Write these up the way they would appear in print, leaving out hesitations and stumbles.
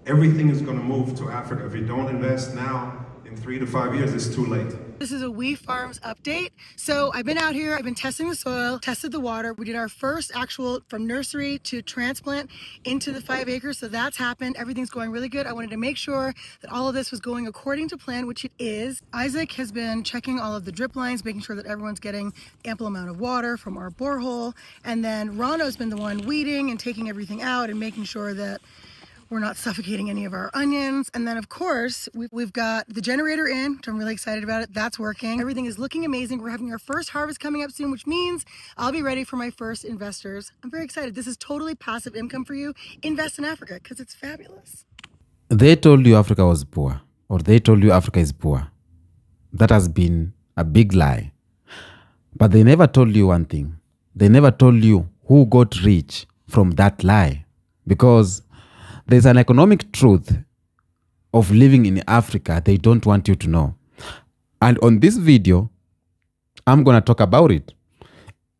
Everything is going to move to Africa. If you don't invest now, in 3 to 5 years, it's too late. This is a We Farms update. So I've been out here, I've been testing the soil, tested the water. We did our first actual from nursery to transplant into the 5 acres. So that's happened. Everything's going really good. I wanted to make sure that all of this was going according to plan, which it is. Isaac has been checking all of the drip lines, making sure that everyone's getting ample amount of water from our borehole. And then Rondo's been the one weeding and taking everything out and making sure that we're not suffocating any of our onions. And then of course, we've got the generator in, which I'm really excited about it. That's working. Everything is looking amazing. We're having our first harvest coming up soon, which means I'll be ready for my first investors. I'm very excited. This is totally passive income for you. Invest in Africa because it's fabulous. They told you Africa was poor, or they told you Africa is poor. That has been a big lie. But they never told you one thing. They never told you who got rich from that lie. Because there's an economic truth of living in Africa they don't want you to know. And on this video, I'm going to talk about it.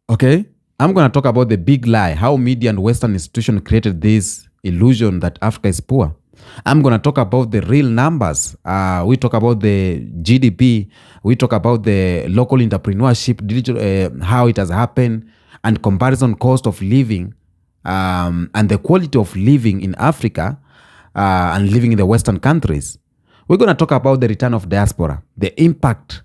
Okay? I'm going to talk about the big lie, how media and Western institutions created this illusion that Africa is poor. I'm going to talk about the real numbers. We talk about the GDP. We talk about the local entrepreneurship, digital, how it has happened, and comparison cost of living. And the quality of living in Africa and living in the Western countries. We're going to talk about the return of diaspora, the impact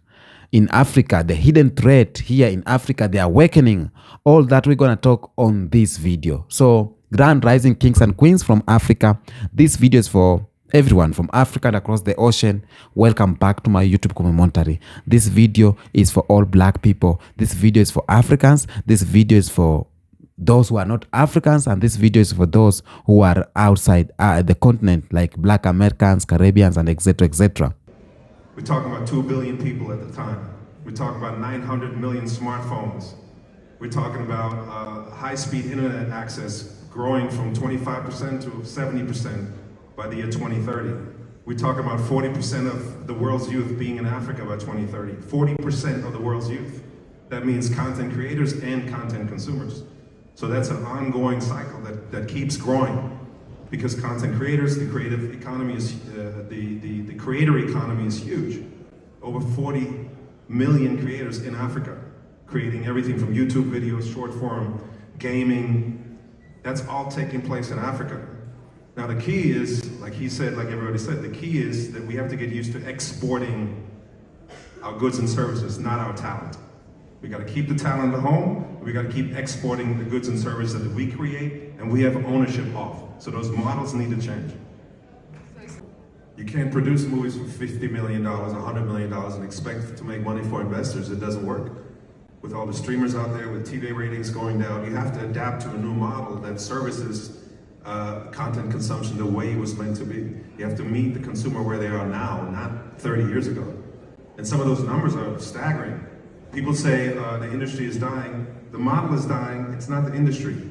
in Africa, the hidden threat here in Africa, the awakening, all that we're going to talk on this video. So, Grand Rising Kings and Queens from Africa, this video is for everyone from Africa and across the ocean. Welcome back to my YouTube commentary. This video is for all black people. This video is for Africans. This video is for those who are not Africans, and this video is for those who are outside the continent, like black Americans, Caribbeans, and etc. etc. We're talking about 2 billion people at the time. We're talking about 900 million smartphones. We're talking about high-speed internet access growing from 25% to 70% by the year 2030. We're talking about 40% of the world's youth being in Africa by 2030. 40% of the world's youth. That means content creators and content consumers. So that's an ongoing cycle that keeps growing, because content creators, the creative economy is, the creator economy is huge. Over 40 million creators in Africa, creating everything from YouTube videos, short form, gaming. That's all taking place in Africa. Now the key is, like he said, like everybody said, the key is that we have to get used to exporting our goods and services, not our talent. We got to keep the talent at home. We got to keep exporting the goods and services that we create and we have ownership of. So those models need to change. You can't produce movies for $50 million, $100 million and expect to make money for investors. It doesn't work. With all the streamers out there, with TV ratings going down, you have to adapt to a new model that services content consumption the way it was meant to be. You have to meet the consumer where they are now, not 30 years ago. And some of those numbers are staggering. People say the industry is dying. The model is dying. It's not the industry.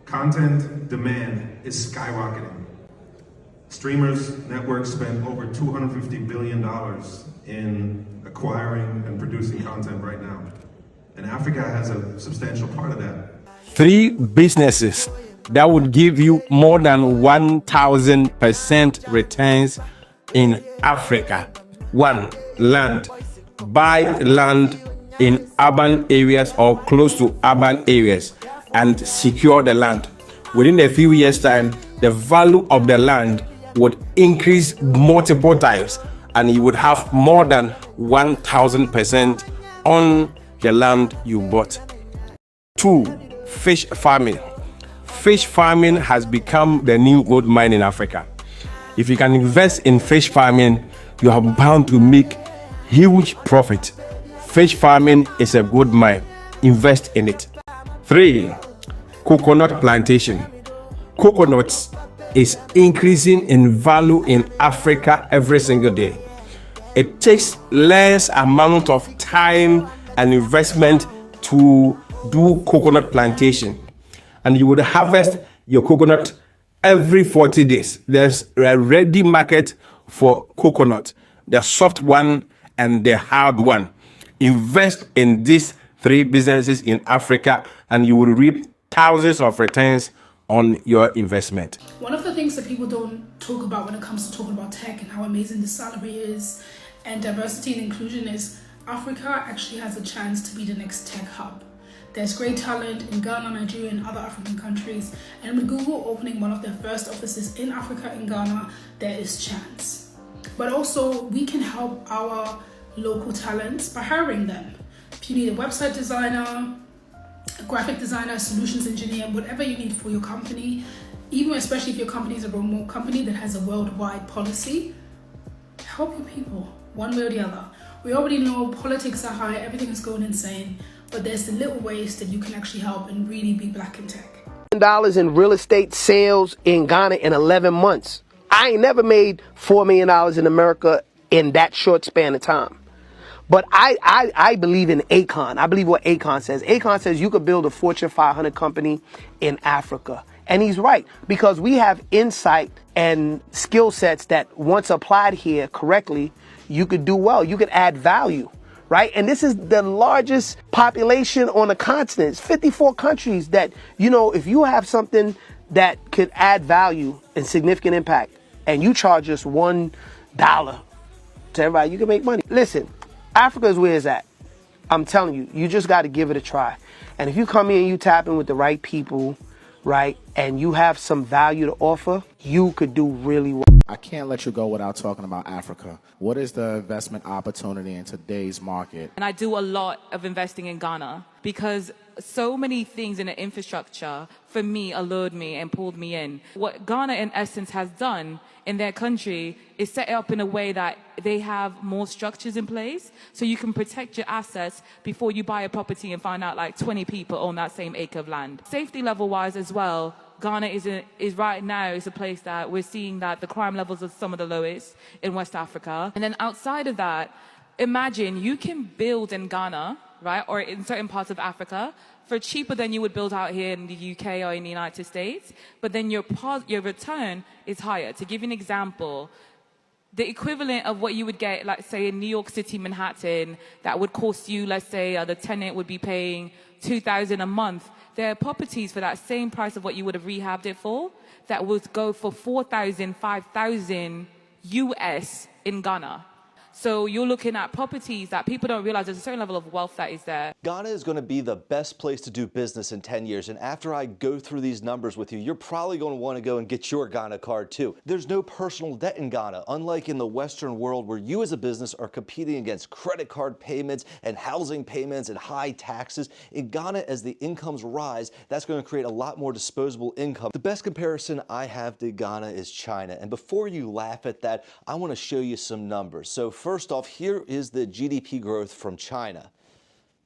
Content demand is skyrocketing. Streamers, networks spend over $250 billion in acquiring and producing content right now. And Africa has a substantial part of that. 3 businesses that would give you more than 1,000% returns in Africa. 1, land. Buy land in urban areas or close to urban areas and secure the land. Within a few years' time, the value of the land would increase multiple times and you would have more than 1,000% on the land you bought. 2, fish farming. Fish farming has become the new gold mine in Africa. If you can invest in fish farming, you are bound to make huge profit. Fish farming is a good mine. Invest in it. 3, coconut plantation. Coconuts is increasing in value in Africa every single day. It takes less amount of time and investment to do coconut plantation. And you would harvest your coconut every 40 days. There's a ready market for coconut, the soft one and the hard one. Invest in these 3 businesses in Africa and you will reap thousands of returns on your investment. One of the things that people don't talk about when it comes to talking about tech and how amazing the salary is and diversity and inclusion is Africa actually has a chance to be the next tech hub. There's great talent in Ghana, Nigeria, and other African countries. And with Google opening one of their first offices in Africa, in Ghana, there is chance. But also, we can help our local talents by hiring them. If you need a website designer, a graphic designer, solutions engineer, whatever you need for your company, even especially if your company is a remote company that has a worldwide policy, help your people one way or the other. We already know politics are high, everything is going insane, but there's the little ways that you can actually help and really be black in tech. $1 in real estate sales in Ghana in 11 months. I ain't never made $4 million in America in that short span of time. But I believe in Akon. I believe what Akon says. Akon says you could build a Fortune 500 company in Africa. And he's right, because we have insight and skill sets that once applied here correctly, you could do well. You could add value, right? And this is the largest population on the continent. It's 54 countries that, you know, if you have something that could add value and significant impact, and you charge us $1 to everybody, you can make money. Listen, Africa is where it's at. I'm telling you, you just got to give it a try. And if you come in and you tap in with the right people, right, and you have some value to offer, you could do really well. I can't let you go without talking about Africa. What is the investment opportunity in today's market? And I do a lot of investing in Ghana because so many things in the infrastructure for me allured me and pulled me in. What Ghana in essence has done in their country is set it up in a way that they have more structures in place so you can protect your assets before you buy a property and find out like 20 people own that same acre of land. Safety level wise as well, Ghana is right now is a place that we're seeing that the crime levels are some of the lowest in West Africa. And then outside of that, imagine you can build in Ghana, right, or in certain parts of Africa for cheaper than you would build out here in the UK or in the United States, but then your return is higher. To give you an example, the equivalent of what you would get, like say in New York City, Manhattan, that would cost you, let's say the tenant would be paying $2,000 a month. There are properties for that same price of what you would have rehabbed it for that would go for $4,000, $5,000 US in Ghana. So you're looking at properties that people don't realize there's a certain level of wealth that is there. Ghana is going to be the best place to do business in 10 years. And after I go through these numbers with you, you're probably going to want to go and get your Ghana card too. There's no personal debt in Ghana, unlike in the Western world where you as a business are competing against credit card payments and housing payments and high taxes. In Ghana, as the incomes rise, that's going to create a lot more disposable income. The best comparison I have to Ghana is China. And before you laugh at that, I want to show you some numbers. So first off, here is the GDP growth from China.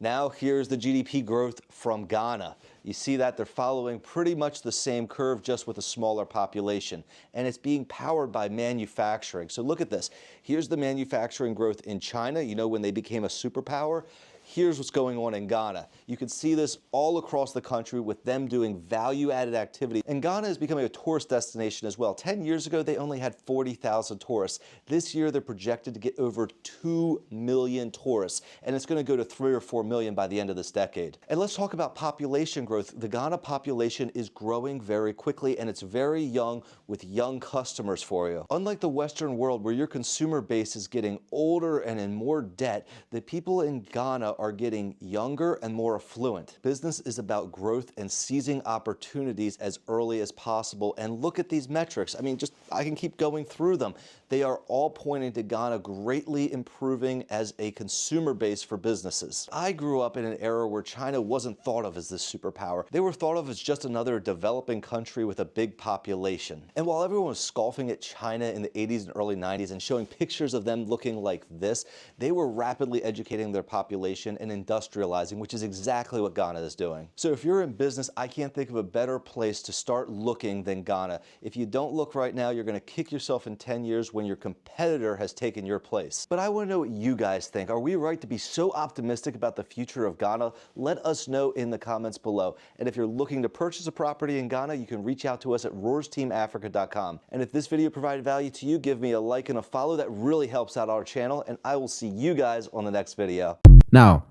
Now here's the GDP growth from Ghana. You see that they're following pretty much the same curve, just with a smaller population. And it's being powered by manufacturing. So look at this. Here's the manufacturing growth in China, you know, when they became a superpower. Here's what's going on in Ghana. You can see this all across the country with them doing value-added activity. And Ghana is becoming a tourist destination as well. 10 years ago, they only had 40,000 tourists. This year, they're projected to get over 2 million tourists. And it's going to go to 3 or 4 million by the end of this decade. And let's talk about population growth. The Ghana population is growing very quickly, and it's very young with young customers for you. Unlike the Western world, where your consumer base is getting older and in more debt, the people in Ghana are getting younger and more affluent. Business is about growth and seizing opportunities as early as possible. And look at these metrics. I mean, I can keep going through them. They are all pointing to Ghana greatly improving as a consumer base for businesses. I grew up in an era where China wasn't thought of as this superpower. They were thought of as just another developing country with a big population. And while everyone was scoffing at China in the 80s and early 90s and showing pictures of them looking like this, they were rapidly educating their population and industrializing, which is exactly what Ghana is doing. So if you're in business, I can't think of a better place to start looking than Ghana. If you don't look right now, you're going to kick yourself in 10 years when your competitor has taken your place. But I want to know what you guys think. Are we right to be so optimistic about the future of Ghana? Let us know in the comments below. And if you're looking to purchase a property in Ghana, you can reach out to us at roarsteamafrica.com. And if this video provided value to you, give me a like and a follow. That really helps out our channel. And I will see you guys on the next video. Now,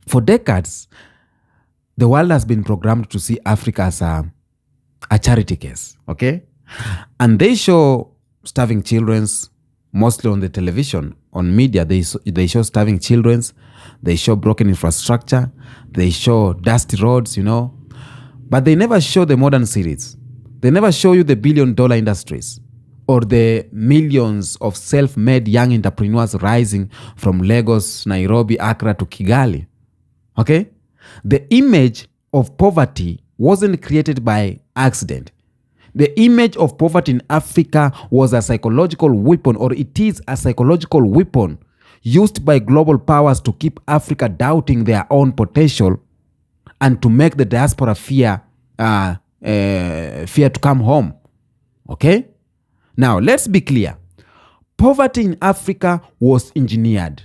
for decades, the world has been programmed to see Africa as a a charity case, okay? And they show starving children's mostly on the television, on media. They show starving children's, they show broken infrastructure, they show dusty roads, but they never show the modern cities. They never show you the billion-dollar industries or the millions of self-made young entrepreneurs rising from Lagos, Nairobi, Accra to Kigali. Okay? The image of poverty wasn't created by accident. The image of poverty in Africa was a psychological weapon, or it is a psychological weapon used by global powers to keep Africa doubting their own potential and to make the diaspora fear to come home. Okay? Now, let's be clear. Poverty in Africa was engineered.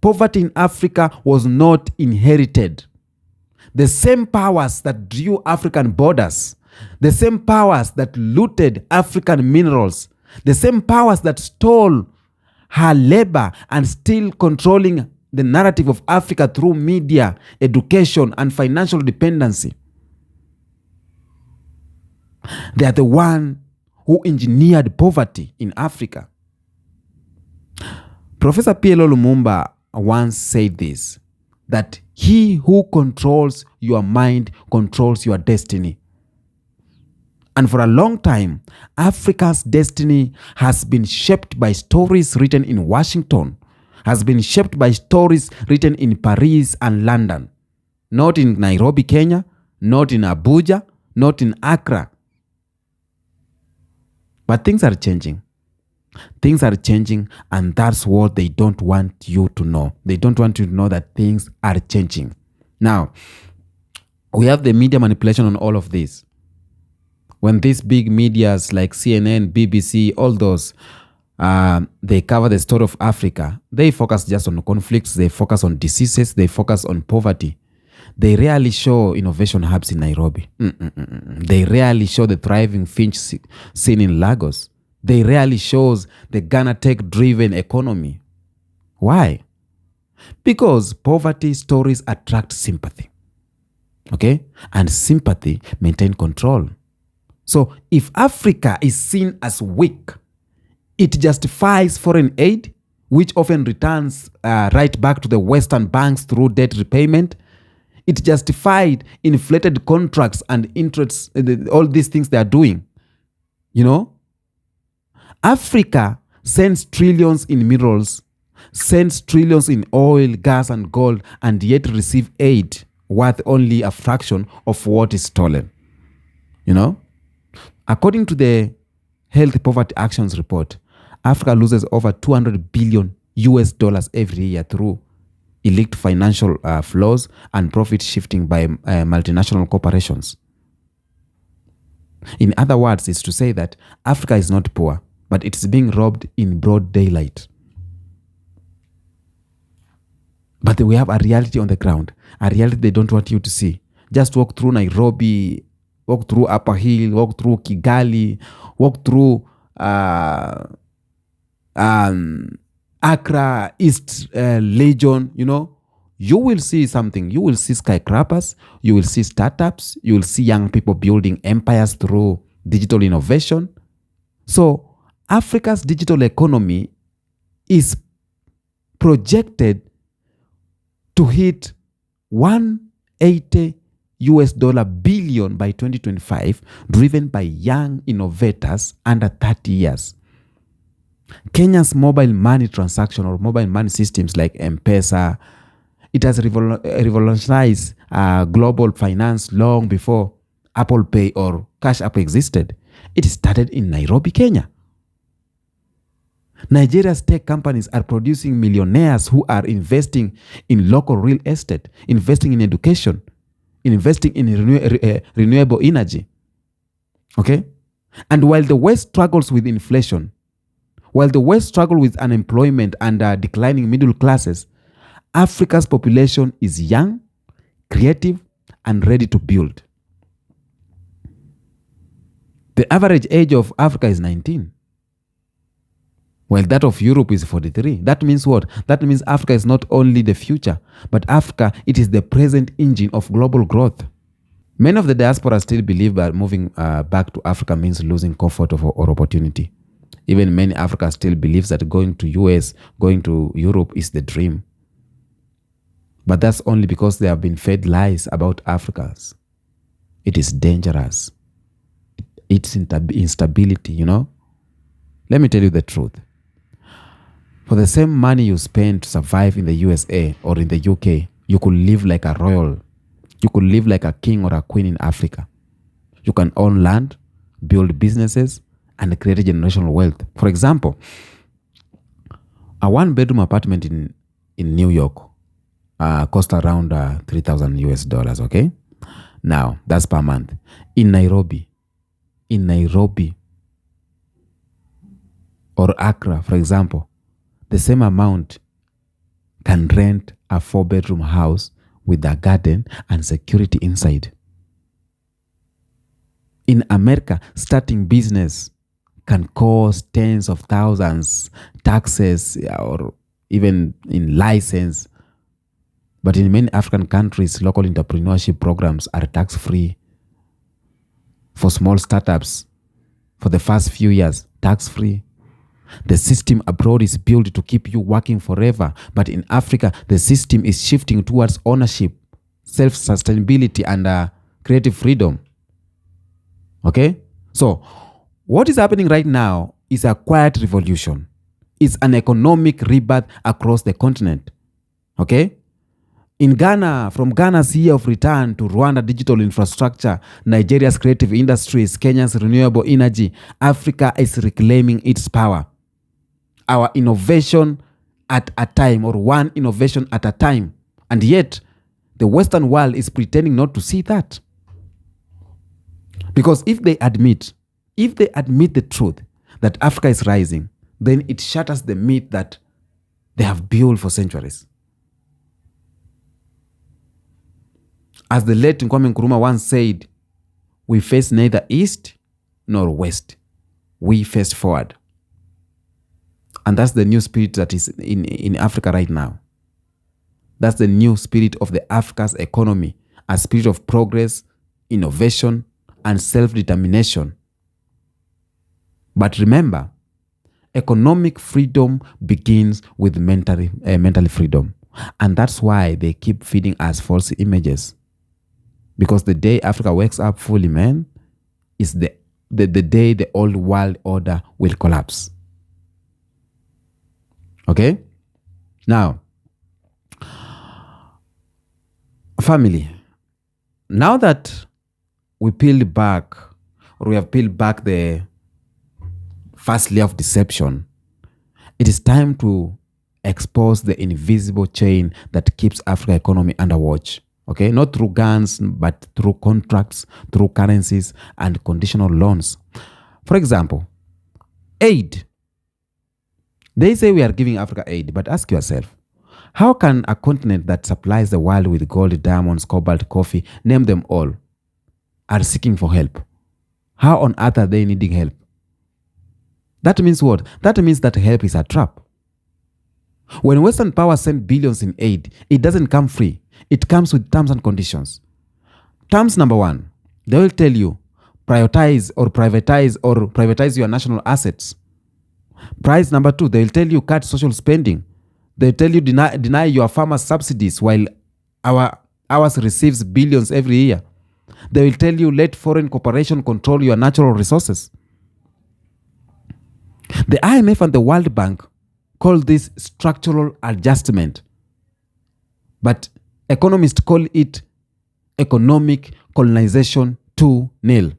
Poverty in Africa was not inherited. The same powers that drew African borders, the same powers that looted African minerals, the same powers that stole her labor and still controlling the narrative of Africa through media, education, and financial dependency. They are the one who engineered poverty in Africa. Professor PLO Lumumba once said this, that he who controls your mind controls your destiny. And for a long time, Africa's destiny has been shaped by stories written in Washington, has been shaped by stories written in Paris and London, not in Nairobi, Kenya, not in Abuja, not in Accra. But things are changing. Things are changing, and that's what they don't want you to know. They don't want you to know that things are changing. Now, we have the media manipulation on all of this. When these big medias like CNN, BBC, all those, they cover the story of Africa, they focus just on conflicts, they focus on diseases, they focus on poverty. They rarely show innovation hubs in Nairobi. They rarely show the thriving Finch scene in Lagos. They rarely shows the Ghana tech-driven economy. Why? Because poverty stories attract sympathy. Okay? And sympathy maintain control. So if Africa is seen as weak, it justifies foreign aid, which often returns right back to the Western banks through debt repayment. It justified inflated contracts and interests, all these things they are doing. Africa sends trillions in minerals, sends trillions in oil, gas, and gold, and yet receive aid worth only a fraction of what is stolen. According to the Health Poverty Actions Report, Africa loses over $200 billion every year through illicit financial flows and profit shifting by multinational corporations. In other words, it's to say that Africa is not poor, but it's being robbed in broad daylight. But we have a reality on the ground, a reality they don't want you to see. Just walk through Nairobi, walk through Upper Hill, walk through Kigali, walk through Accra, East Legion, you will see something. You will see skyscrapers, you will see startups, you will see young people building empires through digital innovation. So Africa's digital economy is projected to hit $180 billion by 2025, driven by young innovators under 30 years. Kenya's mobile money transaction or mobile money systems like M-Pesa, it has revolutionized global finance long before Apple Pay or Cash App existed. It started in Nairobi, Kenya. Nigeria's tech companies are producing millionaires who are investing in local real estate, investing in education, investing in renewable energy. Okay? And while the West struggles with inflation, while the West struggles with unemployment and declining middle classes, Africa's population is young, creative, and ready to build. The average age of Africa is 19. While that of Europe is 43. That means what? That means Africa is not only the future, but Africa, it is the present engine of global growth. Many of the diaspora still believe that moving back to Africa means losing comfort or opportunity. Even many Africa still believes that going to US, going to Europe is the dream. But that's only because they have been fed lies about Africans. It is dangerous. It's instability, you know. Let me tell you the truth. For the same money you spend to survive in the USA or in the UK, you could live like a royal. You could live like a king or a queen in Africa. You can own land, build businesses, and create generational wealth. For example, a one-bedroom apartment in New York costs around $3,000 US, okay? Now, that's per month. In Nairobi, or Accra, for example, the same amount can rent a 4-bedroom house with a garden and security inside. In America, starting business can cost tens of thousands, taxes, or even in license. But in many African countries, local entrepreneurship programs are tax-free. For small startups, for the first few years, tax-free. The system abroad is built to keep you working forever. But in Africa, the system is shifting towards ownership, self-sustainability, and creative freedom. Okay? So, what is happening right now is a quiet revolution. It's an economic rebirth across the continent. Okay? In Ghana, from Ghana's year of return to Rwanda digital infrastructure, Nigeria's creative industries, Kenya's renewable energy, Africa is reclaiming its power. Our innovation at a time, or one innovation at a time. And yet, the Western world is pretending not to see that. Because if they admit the truth that Africa is rising, then it shatters the myth that they have built for centuries. As the late Kwame Nkrumah once said, we face neither east nor west. We face forward. And that's the new spirit that is in Africa right now. That's the new spirit of the Africa's economy, a spirit of progress, innovation, and self-determination. But remember, economic freedom begins with mental freedom. And that's why they keep feeding us false images. Because the day Africa wakes up fully, man, is the day the old world order will collapse. Okay? Now, family, now that we have peeled back the first layer of deception, it is time to expose the invisible chain that keeps Africa economy under watch. Okay, not through guns, but through contracts, through currencies, and conditional loans. For example, aid. They say we are giving Africa aid, but ask yourself, how can a continent that supplies the world with gold, diamonds, cobalt, coffee, name them all, are seeking for help? How on earth are they needing help? That means what? That means that help is a trap. When Western powers send billions in aid, it doesn't come free. It comes with terms and conditions. Terms number 1, they will tell you, privatize your national assets. Price number 2, they will tell you, cut social spending. They tell you, deny your farmers subsidies while ours receives billions every year. They will tell you, let foreign corporation control your natural resources. The IMF and the World Bank call this structural adjustment. But economists call it economic colonization 2.0.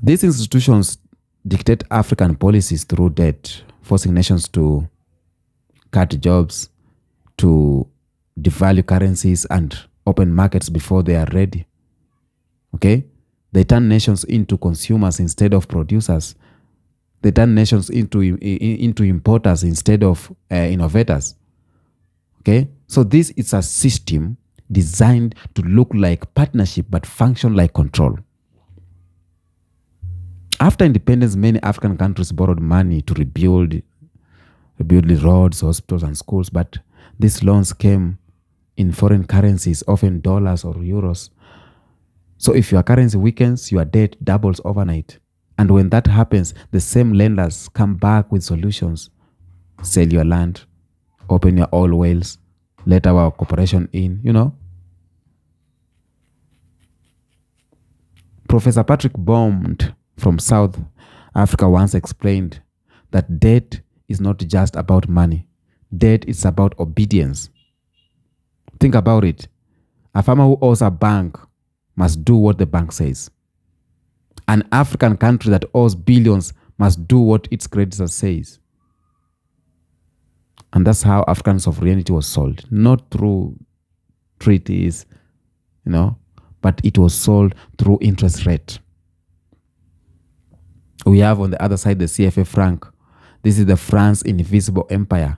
These institutions dictate African policies through debt, forcing nations to cut jobs, to devalue currencies and open markets before they are ready. Okay? They turn nations into consumers instead of producers. They turn nations into importers instead of innovators. Okay? So this is a system designed to look like partnership but function like control. After independence, many African countries borrowed money to rebuild the roads, hospitals, and schools, but these loans came in foreign currencies, often dollars or euros. So if your currency weakens, your debt doubles overnight. And when that happens, the same lenders come back with solutions. Sell your land, open your oil wells, let our corporation in, Professor Patrick Bond from South Africa once explained that debt is not just about money. Debt is about obedience. Think about it. A farmer who owes a bank must do what the bank says. An African country that owes billions must do what its creditor says. And that's how African sovereignty was sold. Not through treaties, but it was sold through interest rate. We have on the other side the CFA franc. This is the France invisible empire.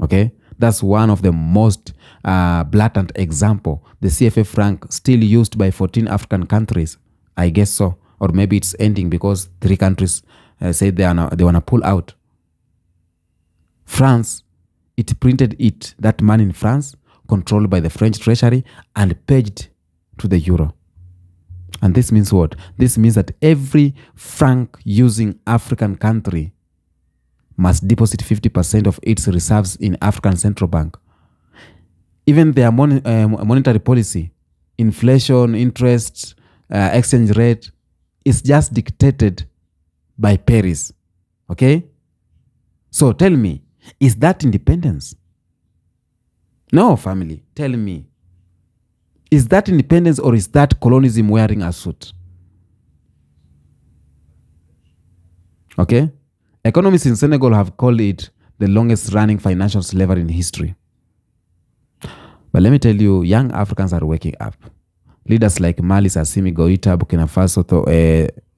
Okay? That's one of the most blatant example. The CFA franc still used by 14 African countries. I guess so. Or maybe it's ending because 3 countries say they want to pull out. France, it printed that money in France, controlled by the French treasury, and pegged to the euro. And this means what? This means that every franc using African country must deposit 50% of its reserves in African Central Bank. Even their monetary policy, inflation, interest, exchange rate, is just dictated by Paris. Okay? So tell me, is that independence? No, family, tell me. Is that independence or is that colonialism wearing a suit? Okay? Economists in Senegal have called it the longest running financial slavery in history. But let me tell you, young Africans are waking up. Leaders like Mali Assimi Goïta, Burkina Faso,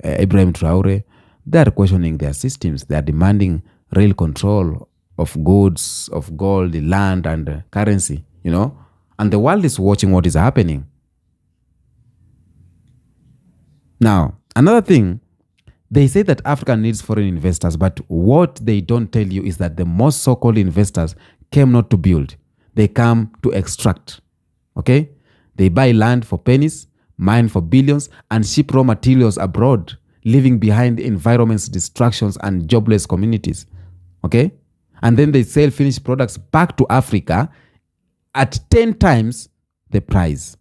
Ibrahim Traore, they are questioning their systems. They are demanding real control of goods, of gold, land, and currency, And the world is watching what is happening. Now, another thing, they say that Africa needs foreign investors, but what they don't tell you is that the most so-called investors came not to build. They come to extract. Okay? They buy land for pennies, mine for billions, and ship raw materials abroad, leaving behind environment's destructions and jobless communities. Okay? And then they sell finished products back to Africa at 10 times the price.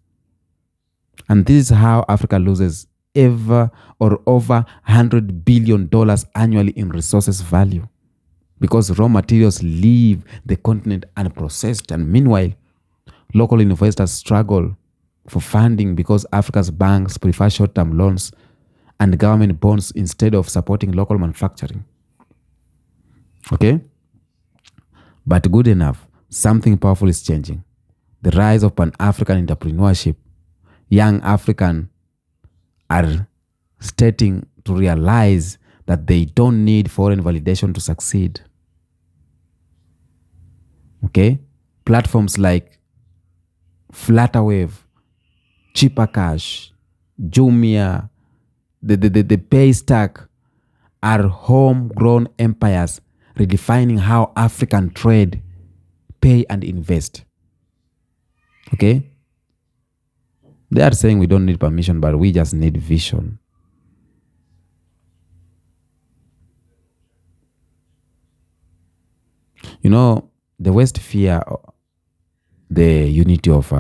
And this is how Africa loses over $100 billion annually in resources value, because raw materials leave the continent unprocessed. And meanwhile, local investors struggle for funding because Africa's banks prefer short-term loans and government bonds instead of supporting local manufacturing. Okay? But good enough, something powerful is changing. The rise of Pan-African entrepreneurship. Young Africans are starting to realize that they don't need foreign validation to succeed. Okay? Platforms like Flutterwave, Cheaper Cash, Jumia, the Paystack are homegrown empires redefining how African trade, pay, and invest. Okay? They are saying we don't need permission, but we just need vision. The West fear the unity of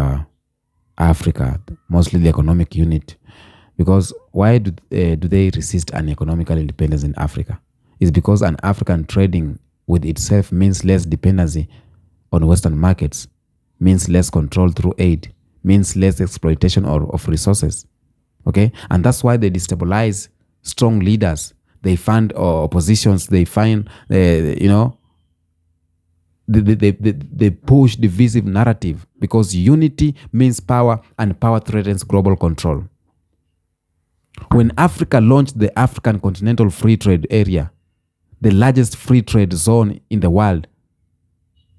Africa, mostly the economic unit, because why do they resist an economical independence in Africa? It's because an African trading with itself means less dependency on Western markets, means less control through aid, means less exploitation of resources. Okay? And that's why they destabilize strong leaders. They fund oppositions. They find, they push divisive narrative, because unity means power, and power threatens global control. When Africa launched the African Continental Free Trade Area, the largest free trade zone in the world,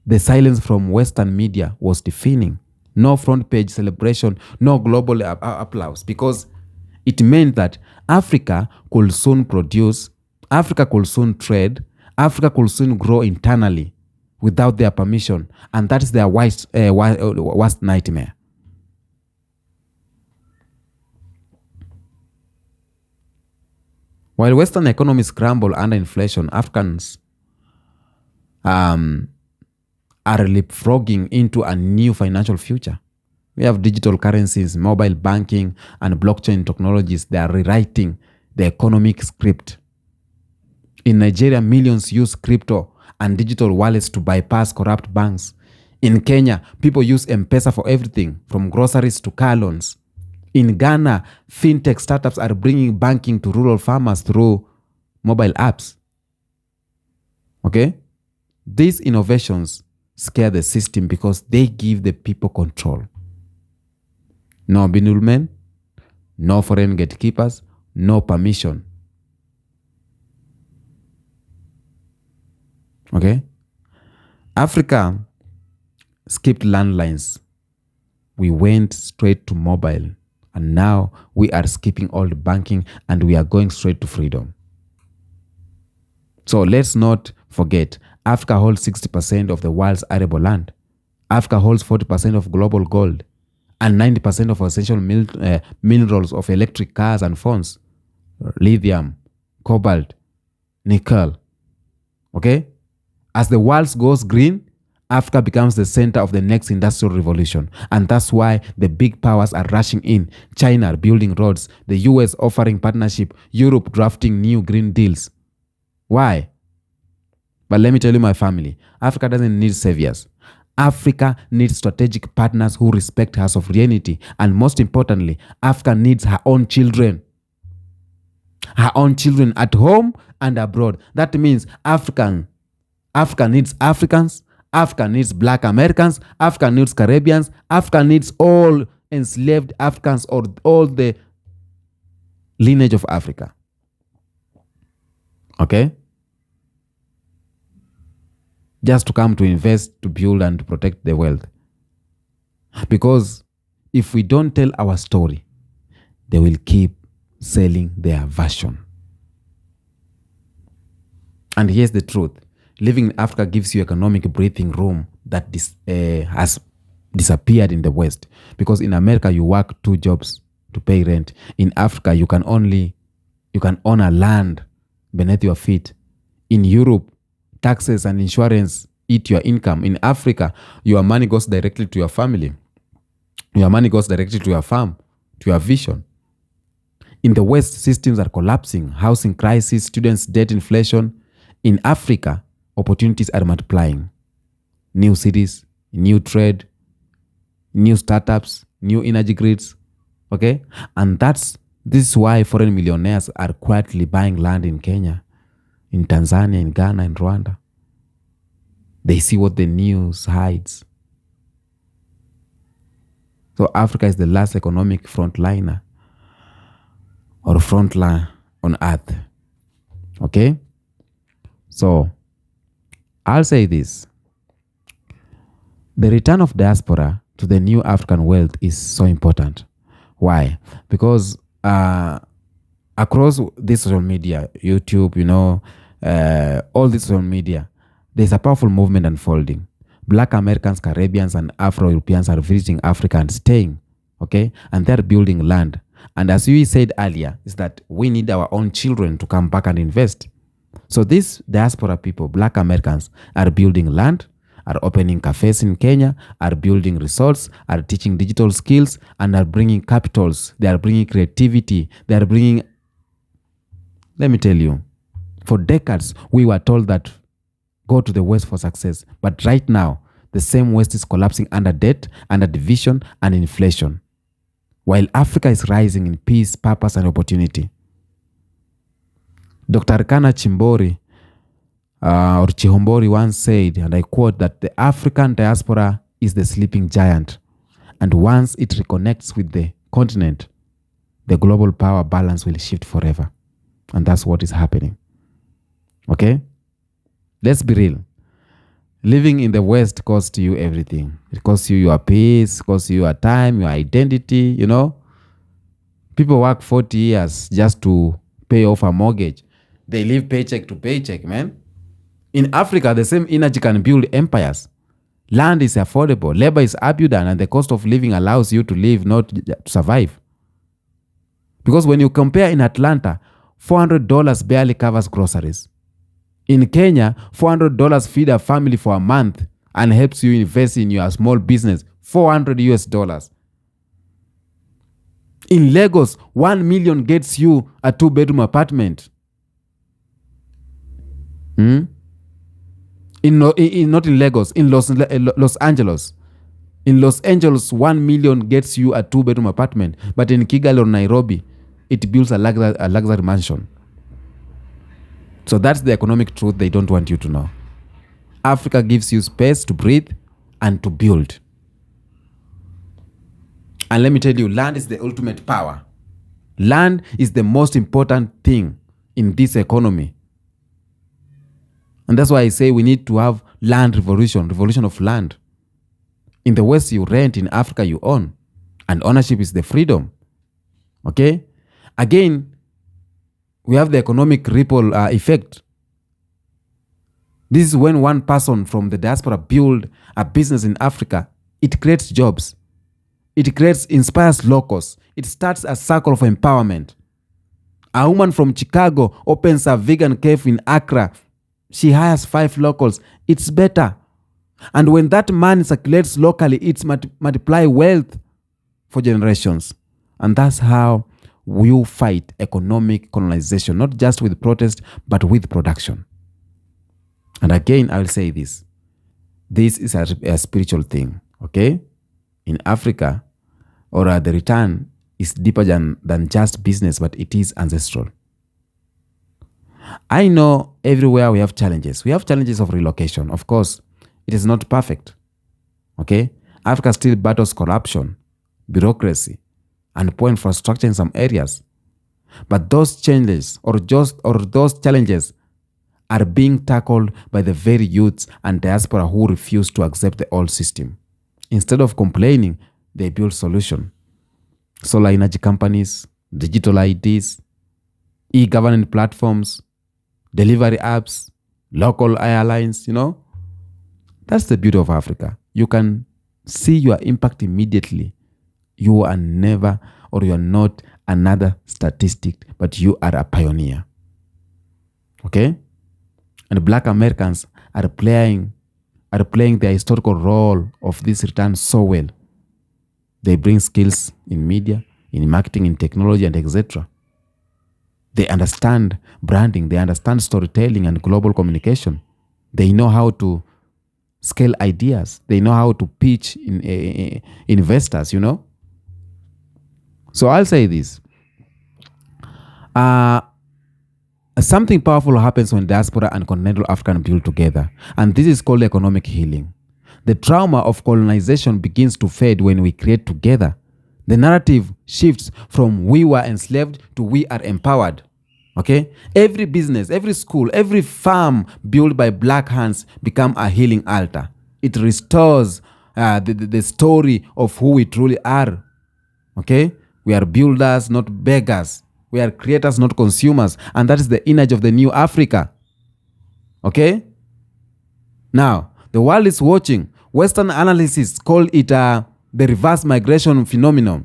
the silence from Western media was deafening. No front page celebration, no global applause, because it meant that Africa could soon produce, Africa could soon trade, Africa could soon grow internally without their permission. And that is their worst nightmare. While Western economies crumble under inflation, Africans are leapfrogging into a new financial future. We have digital currencies, mobile banking, and blockchain technologies. They are rewriting the economic script. In Nigeria, millions use crypto and digital wallets to bypass corrupt banks. In Kenya, people use M-Pesa for everything, from groceries to car loans. In Ghana, fintech startups are bringing banking to rural farmers through mobile apps. Okay? These innovations scare the system because they give the people control. No middlemen, no foreign gatekeepers, no permission. Okay? Africa skipped landlines. We went straight to mobile. And now we are skipping all the banking and we are going straight to freedom. So let's not forget, Africa holds 60% of the world's arable land. Africa holds 40% of global gold and 90% of essential minerals of electric cars and phones. Lithium, cobalt, nickel. Okay? As the world goes green, Africa becomes the center of the next industrial revolution. And that's why the big powers are rushing in. China building roads, the US offering partnership, Europe drafting new green deals. Why? But let me tell you, my family, Africa doesn't need saviors. Africa needs strategic partners who respect her sovereignty. And most importantly, Africa needs her own children. Her own children at home and abroad. That means Africa needs Africans. Africa needs Black Americans. Africa needs Caribbeans. Africa needs all enslaved Africans or all the lineage of Africa. Okay? Just to come to invest, to build, and to protect the wealth. Because if we don't tell our story, they will keep selling their version. And here's the truth. Living in Africa gives you economic breathing room that has disappeared in the West. Because in America, you work 2 jobs to pay rent. In Africa, you can own a land beneath your feet. In Europe, taxes and insurance eat your income. In Africa, your money goes directly to your family. Your money goes directly to your farm, to your vision. In the West, systems are collapsing. Housing crisis, students' debt inflation. In Africa, opportunities are multiplying. New cities, new trade, new startups, new energy grids. Okay? And this is why foreign millionaires are quietly buying land in Kenya, in Tanzania, in Ghana, in Rwanda. They see what the news hides. So Africa is the last economic frontliner or frontline on earth. Okay? So I'll say this. The return of diaspora to the new African wealth is so important. Why? Because across this social media, YouTube, all this social media, there's a powerful movement unfolding. Black Americans, Caribbeans, and Afro-Europeans are visiting Africa and staying, okay? And they're building land. And as we said earlier, is that we need our own children to come back and invest. So these diaspora people, Black Americans, are building land, are opening cafes in Kenya, are building resorts, are teaching digital skills, and are bringing capitals. They are bringing creativity. They are bringing... Let me tell you, for decades, we were told that go to the West for success. But right now, the same West is collapsing under debt, under division, and inflation. While Africa is rising in peace, purpose, and opportunity. Dr. Arkana Chimbori or Chihombori once said, and I quote, that the African diaspora is the sleeping giant. And once it reconnects with the continent, the global power balance will shift forever. And that's what is happening. Okay? Let's be real. Living in the West costs you everything. It costs you your peace, costs you your time, your identity, People work 40 years just to pay off a mortgage. They live paycheck to paycheck, man. In Africa, the same energy can build empires. Land is affordable, labor is abundant, and the cost of living allows you to live, not to survive. Because when you compare in Atlanta, $400 barely covers groceries. In Kenya, $400 feed a family for a month and helps you invest in your small business. $400. In Lagos, 1 million gets you a 2-bedroom apartment. Not in Lagos, in Los Angeles. In Los Angeles, 1 million gets you a 2-bedroom apartment. But in Kigali or Nairobi, it builds a luxury mansion. So that's the economic truth they don't want you to know. Africa gives you space to breathe and to build. And let me tell you, land is the ultimate power. Land is the most important thing in this economy. And that's why I say we need to have land revolution of land. In the West, you rent. In Africa, you own. And ownership is the freedom. Okay? Again, we have the economic ripple effect. This is when one person from the diaspora builds a business in Africa. It creates jobs. It inspires locals. It starts a circle of empowerment. A woman from Chicago opens a vegan cafe in Accra. She hires 5 locals. It's better. And when that money circulates locally, it's multiply wealth for generations. And that's how we fight economic colonization, not just with protest, but with production. And again, I will say this. This is a spiritual thing, okay? In Africa, the return is deeper than just business, but it is ancestral. I know everywhere we have challenges. We have challenges of relocation. Of course, it is not perfect, okay? Africa still battles corruption, bureaucracy, and poor infrastructure in some areas. But those changes or those challenges are being tackled by the very youths and diaspora who refuse to accept the old system. Instead of complaining, they build solutions. Solar energy companies, digital IDs, e-governance platforms, delivery apps, local airlines, That's the beauty of Africa. You can see your impact immediately. You are not another statistic, but you are a pioneer. Okay? And Black Americans are playing the historical role of this return so well. They bring skills in media, in marketing, in technology, and etc. They understand branding. They understand storytelling and global communication. They know how to scale ideas. They know how to pitch investors, So I'll say this. Something powerful happens when diaspora and continental African build together. And this is called economic healing. The trauma of colonization begins to fade when we create together. The narrative shifts from we were enslaved to we are empowered. Okay? Every business, every school, every farm built by Black hands become a healing altar. It restores the story of who we truly are. Okay? We are builders, not beggars. We are creators, not consumers. And that is the image of the new Africa. Okay? Now, the world is watching. Western analysts call it the reverse migration phenomenon.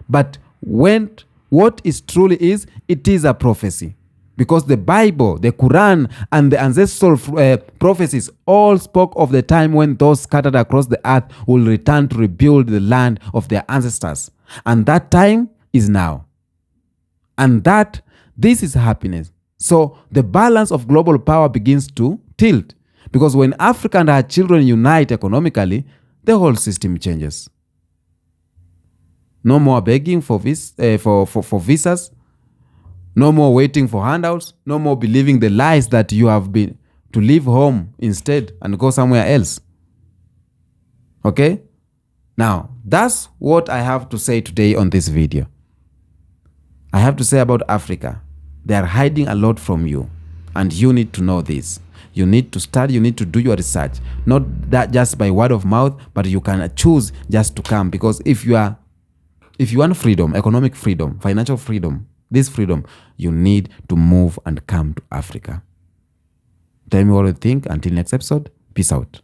But what it truly is, it is a prophecy. Because the Bible, the Quran, and the ancestral prophecies all spoke of the time when those scattered across the earth will return to rebuild the land of their ancestors. And that time is now. And this is happiness. So the balance of global power begins to tilt. Because when Africa and her children unite economically, the whole system changes. No more begging for visas. No more waiting for handouts. No more believing the lies that you have been to leave home instead and go somewhere else. Okay? Now, that's what I have to say today on this video. I have to say about Africa. They are hiding a lot from you. And you need to know this. You need to study, you need to do your research. Not that just by word of mouth, but you can choose just to come. Because if you want freedom, economic freedom, financial freedom, this freedom, you need to move and come to Africa. Tell me what you think. Until next episode, peace out.